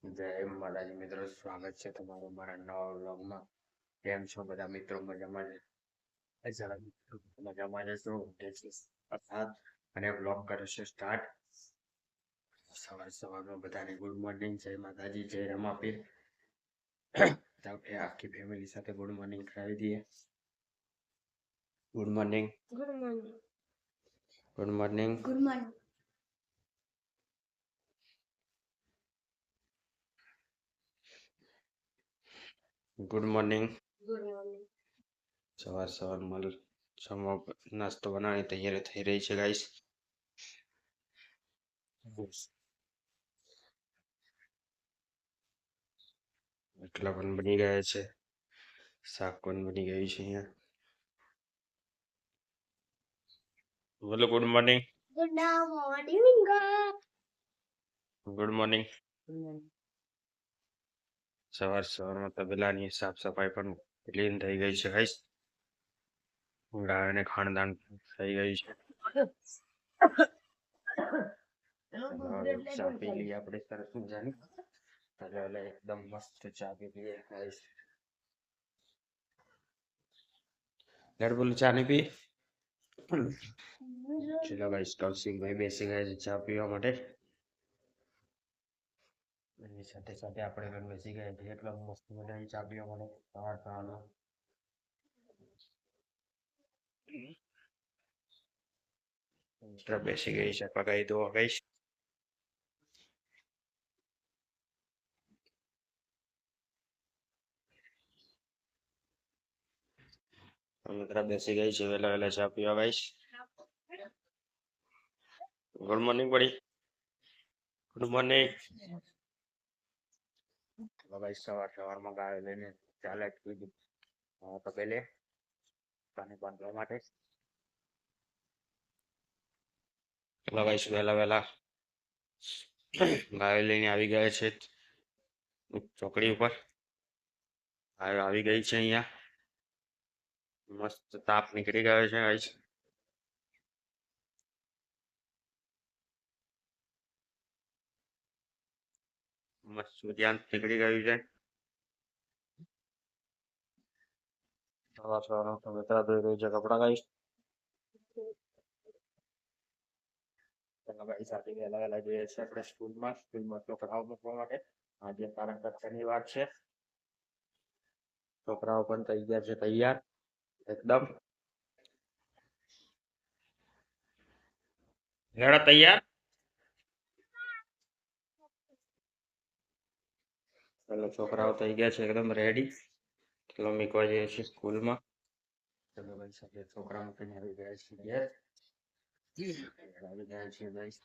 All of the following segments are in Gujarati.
જય માતાજી મિત્રો, સ્વાગત છે તમારું મારા નવા વ્લોગમાં. કેમ છો બધા મિત્રો? મજામાં મજામાં જશો અને વ્લોગ કરે છે સ્ટાર્ટ. સવારમાં બધાને ગુડ મોર્નિંગ, જય માતાજી, જય રમાપીર. આખી ફેમિલી સાથે ગુડ મોર્નિંગ કરાવી દઈએ. Good morning. Good morning. Good morning. Good morning. Good morning. Good morning. સવારમાં નાસ્તો બનાવવાની તૈયારી થઈ રહી છે ગાઈસ. એટલા પણ બની ગયા છે, શાક પણ બની ગયું છે અહીંયા. બોલો good morning. Good morning. Good morning. સવારમાં તબેલાની સાફ સફાઈ પણ ક્લીન થઈ ગઈ છે ગાઈસ. ગાયોને ખાણદાન થઈ ગયું છે. ચા પી લઈએ આપણે સરસ મજાની. એકદમ મસ્ત ચા પી લઈએ ગાઈસ. લેટ બોલો, ચા નહીં પી? ચલો ગાઈસ, કૌશિકભાઈ બેસી ગયા છે ચા પીવા માટે. એની સાથે સાથે આપણે પણ બેસી ગયા છીએ. એટલો મસ્ત મજાની ચા પીવા માટે સવારમાં. બેસી ગઈ છે, પગાઈ દો ગાઈસ. મિત્ર બેસી ગઈ છે વહેલા ચા પીવા ગાઈસ. ગુડ મોર્નિંગ બડી. Good morning. ગાઈસ સવારમાં ગાયો લઈને ચાલે તબેલે પાણી બાંધવા માટે. ગાઈસ વહેલા ગાયો લઈને આવી ગયા છે ચોકડી ઉપર. ગાયો આવી ગઈ છે અહીંયા. મસ્ત તાપ નીકળી ગયો છે ગાઈસ. મસ્ત ધ્યાન નીકળી ગયું છે. સવારમાં તો મિત્ર ધોઈ રહ્યું છે કપડા ગાઈસ. સાથે વહેલા જઈએ છીએ આપણે સ્કૂલમાં છોકરાઓ મૂકવા માટે. આજે કારણ કે શનિવાર છે. છોકરાઓ પણ થઈ ગયા છે તૈયાર એકદમ. લેડા તૈયાર. ચલો છોકરાઓ થઈ ગયા છે એકદમ રેડી. ચલો મૂકવા જઈએ છીએ સ્કૂલમાં. ચલો ભાઈ સાથે છોકરા મૂકીને આવી ગયા છીએ ઘેર. આવી ગયા છીએ ભાઈ.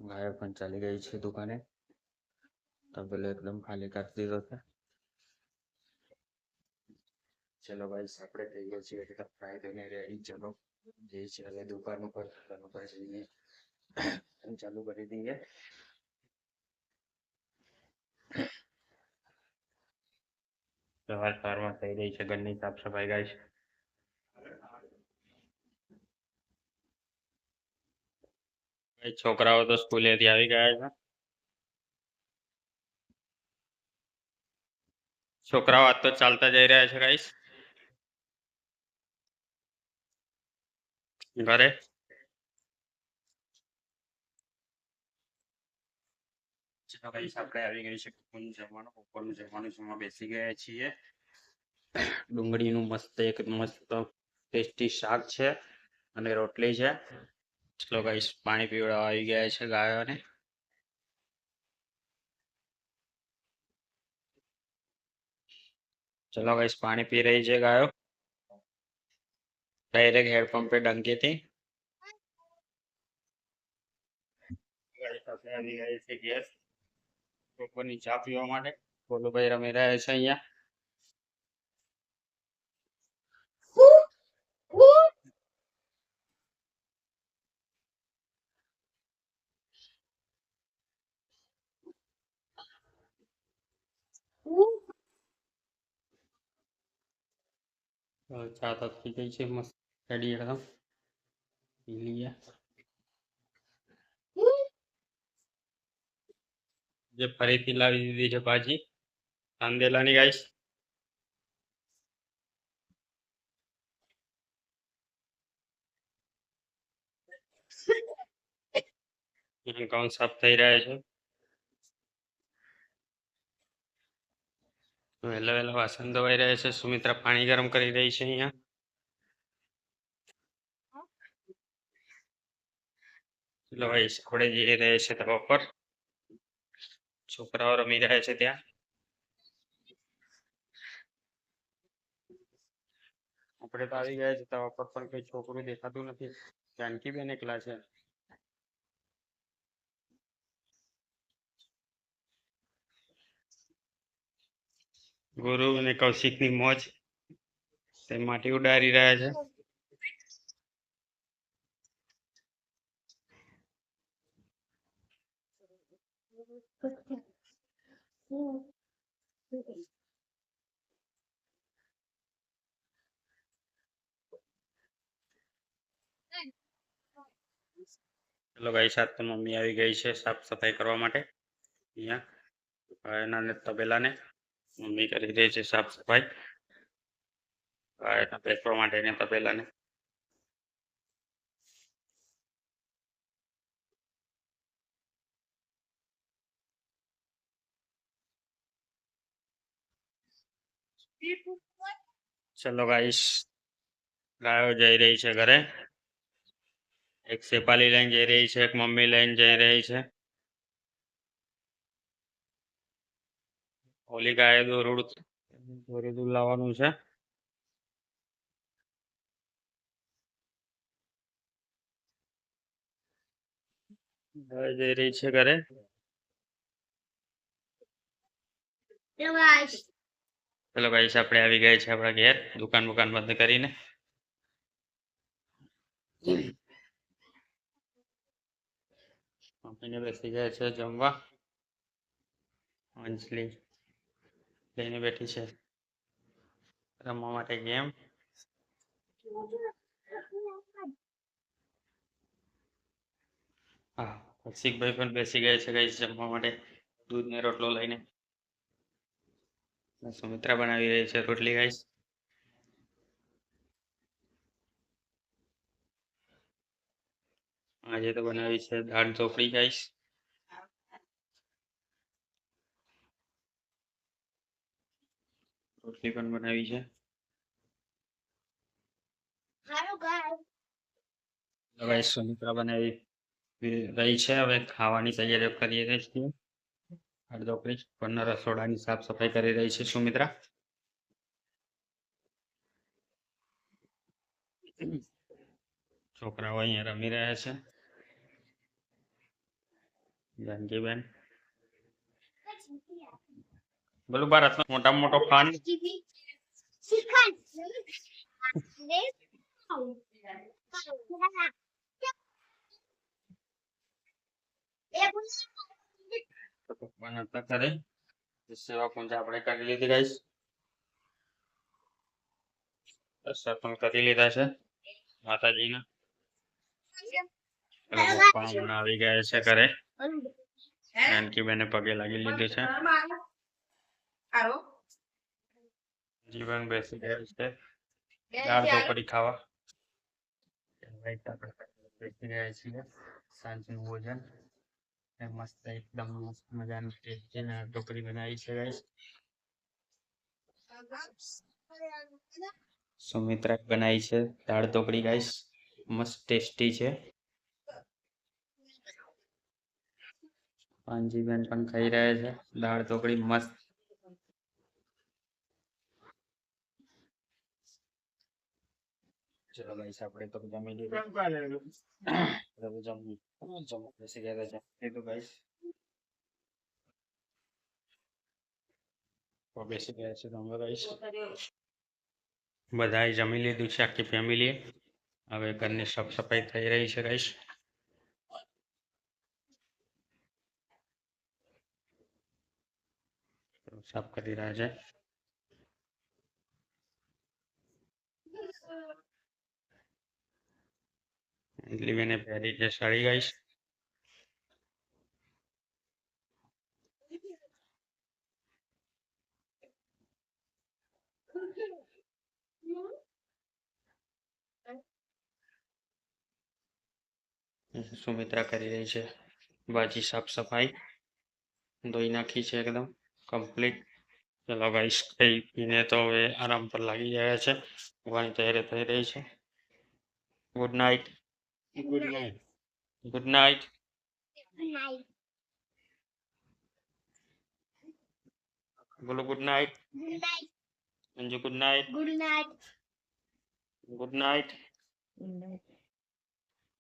ગાયો પણ ચાલી ગઈ છે દુકાને. તબેલો એકદમ ખાલી કરી દીધો છે. ચલો ભાઈ આપણે થઈ ગયા છીએ એકદમ ફ્રાય થઈને રેડી. ચલો જે છે હવે દુકાન ઉપર જઈને ચાલુ કરી દઈએ. સવારમાં થઈ રહી છે ઘરની સાફ સફાઈ ગાઈસ. છોકરાઓ તો સ્કૂલેથી આવી ગયા છે. છોકરાઓ આજ તો ચાલતા જઈ રહ્યા છે ગાઈસ ઘરે. આપણે આવી ગઈ છે બપોરનું જમવાનું જમવા બેસી ગયા છીએ. ડુંગળીનું મસ્ત ટેસ્ટી શાક છે અને રોટલી છે. ચલો ગાઈસ પાણી પીવડાવવા આવી ગયા છે ગાયોને. ચલો ગાઈસ પાણી પી રહી છે ગાયો ડાયરેક્ટ હેડપંપ पे डंकी थी. આવી ગઈ છે ગેસ બપોરની ચા પીવા માટે. ભોલુભાઈ રમી રહ્યા છે અહીંયા. ચા તો થઈ ગઈ છે મસ્ત રેડી એકદમ. પી લઈએ. જે ફરીથી લાવી દીધી છે ભાજી કાંદેલાની ગાઈસ. કૌન સાફ થઈ રહ્યા છે. વહેલા વહેલા વાસણ ધોવાઈ રહ્યા છે. સુમિત્રા પાણી ગરમ કરી રહી છે અહીંયા. ચલો ભાઈ આપણે જઈ રહ્યા છે ધાબા પર. છોકરાઓ રમી રહ્યા છે ત્યાં. આપણે તો આવી ગયા છે ધાબા પર પણ કઈ છોકરું દેખાતું નથી. જાનકી બેન એકલા છે. ગુરુ અને કૌશિકની મોજ તે માટી ઉડાડી રહ્યા છે. ચલો ગાઈસ આજ તો મમ્મી આવી ગઈ છે સાફ સફાઈ કરવા માટે. અહીંયા એના તબેલાને મમ્મી કરી રહી છે સાફ સફાઈ. એના બેસવા માટે તબેલાને. ચલો ગાઈસ ગાયો જઈ રહી છે ઘરે. એક શેપાલી લઈને જઈ રહી છે, એક મમ્મી લઈને જઈ રહી છે. ઓલી ગાય દોરું લાવવાનું છે. ગાય જઈ રહી છે ઘરે. ચલો ગાઈસ આપણે આવી ગયા છે આપણા ઘેર દુકાન બંધ કરીને. મમ્મીને બેસી ગયા છે જમવા. અંજલિ લઈને બેઠી છે રમવા માટે ગેમ. હા કૌશિકભાઈ પણ બેસી ગયા છે ગાઈસ જમવા માટે દૂધ ને રોટલો લઈને. સુમિત્રા બનાવી રહી છે રોટલી ગાઈસ. આજે તો બનાવી છે દાળ ઢોકળી ગાઈસ. રોટલી પણ બનાવી છે. ગાઈસ સુમિત્રા બનાવી રહી છે. હવે ખાવાની તૈયારીઓ કરી રહી છે. દાળ ઢોકળી પણ રસોડાની સાફ સફાઈ કરી રહી છે સુમિત્રા. છોકરાઓ અહીંયા રમી રહ્યા છે. જાનકીબેન બોલું ભારત મોટામાં મોટો ફાન. કરે સેવા પૂજા આપણે કરી લીધી ગાઈસ. દર્શન પણ કરી લીધા છે માતાજીના. પપ્પા હમણાં આવી ગયા છે ઘરે. જાનકીબેને પગે લાગી લીધું છે. જીવન બેસી ગયા છે દાળ ઢોકળી ખાવા. બેસી ગયા છીએ સાંજનું ભોજન. મસ્ત એકદમ મસ્ત મજાની ટેસ્ટી દાળ ઢોકળી બનાવી છે ગાઈસ. સુમિત્રા બનાવી છે દાળ ઢોકળી ગાઈસ. મસ્ત ટેસ્ટી છે. પાનજીબેન પણ ખાઈ રહ્યા છે દાળ ઢોકળી મસ્ત. ચલો ગાઈસ આપણે તો જમી લીધું. બેસી ગયા છે લીધું ગાઈસ. બેસી ગયા છે તમે ગાઈસ. બધાએ જમી લીધું છે આખી ફેમિલીએ. હવે ઘરની સાફ સફાઈ થઈ રહી છે ગાઈસ. સાફ કરી રહ્યા છે. અંજલિબેને પહેરી છે સાડી ગાઈસ. સુમિત્રા કરી રહી છે બાજી સાફ સફાઈ, ધોઈ નાખી છે એકદમ કમ્પ્લીટ. ચલો ગાઈસ ખાઈ પીને તો હવે આરામ પર લાગી ગયા છે, ઊંઘવાની તૈયારી થઈ રહી છે. Good night. Good night. Good night. બોલો good night. Anju good night. Good night.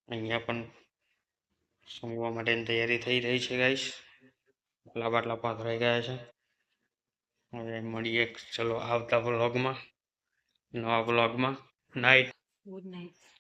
અહીંયા પણ સૂવા માટેની તૈયારી થઈ રહી છે ગાઈસ. બાટલા પાથરાઈ ગયા છે. હવે મળીએ ચલો આવતા વ્લોગમાં, નવા વ્લોગમાં. નાઇટ. Good night.